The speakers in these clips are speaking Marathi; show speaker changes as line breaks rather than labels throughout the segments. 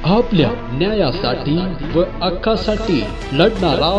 आपल्या न्यायासाठी व हक्कासाठी लढणारा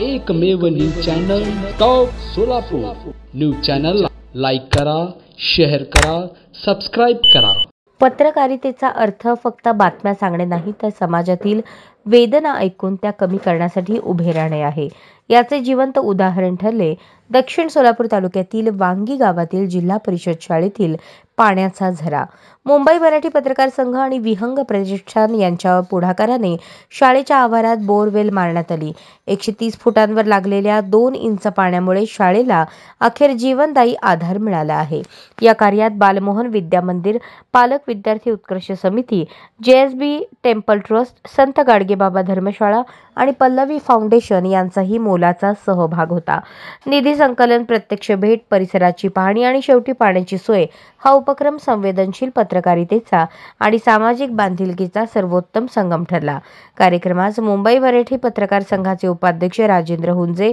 एकमेव news channel top Solapur. News चॅनलला लाईक करा, शेअर करा, सबस्क्राइब करा।
पत्रकारितेचा अर्थ फक्त बातम्या सांगणे नाही, तर समाजातील वेदना ऐकून त्या कमी करण्यासाठी उभे राहणे आहे। याचे जिवंत उदाहरण ठरले दक्षिण सोलापूर तालुक्यातील वांगी गावातील जिल्हा परिषद शाळेतील पाण्याचा झरा। मुंबई मराठी पत्रकार संघ आणि विहंग प्रतिष्ठान यांच्या पुढाकाराने शाळेच्या आवारात बोरवेल मारण्यात आली। 130 फुटांवर लागलेल्या 2 इंच पाण्यामुळे शाळेला अखेर जीवनदायी आधार मिळाला आहे। या कार्यात बालमोहन विद्या मंदिर, पालक विद्यार्थी उत्कर्ष समिती, JSB टेम्पल ट्रस्ट, संत गाडगेबाबा धर्मशाळा आणि पल्लवी फाउंडेशन यांचाही मोलाचा सहभाग होता। निधी संकलन, प्रत्यक्ष भेट, परिसराची पाहणी आणि शेवटी पाण्याची सोय हा उपक्रम संवेदनशील पत्रकारितेचा आणि सामाजिक बांधिलकीचा सर्वोत्तम संगम ठरला। कार्यक्रमास मुंबई मराठी पत्रकार संघाचे उपाध्यक्ष राजेंद्र हुंजे,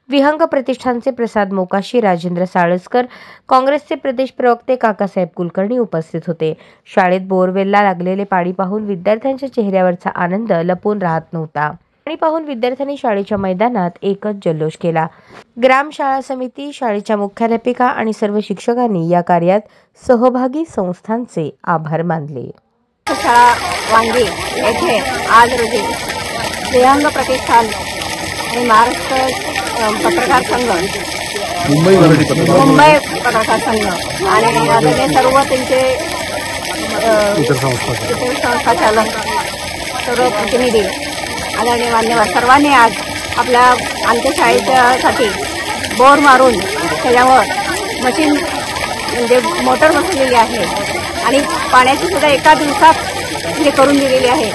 विहंग प्रतिष्ठानचे प्रसाद मोकाशी, राजेंद्र साळसकर, काँग्रेसचे प्रदेश प्रवक्ते काकासाहेब कुलकर्णी उपस्थित होते। शाळेत बोरवेलला लागलेले पाणी पाहून विद्यार्थ्यांच्या चेहऱ्यावरचा आनंद लपून राहत नव्हता। पाणी पाहून विद्यार्थ्यांनी शाळेच्या मैदानात एकच जल्लोष केला। ग्राम शाळा समिती, शाळेच्या मुख्याध्यापिका आणि सर्व शिक्षकांनी या कार्यात सहभागी संस्थांचे आभार मानले।
शाळा वांगी येथे आज रोजी विहंग प्रतिष्ठान आणि महाराष्ट्र पत्रकार संघ, मुंबई पत्रकार संघ आणि सर्व त्यांचे संस्था चालक, सर्व प्रतिनिधी आदरणीय मान्यवर सर्वांनी आज आमच्या शाळेच्यासाठी बोर मारून त्याच्यावर मशीन म्हणजे मोटर बसवलेली आहे आणि पाण्याची सुद्धा एका दिवसात हे करून दिलेली आहे।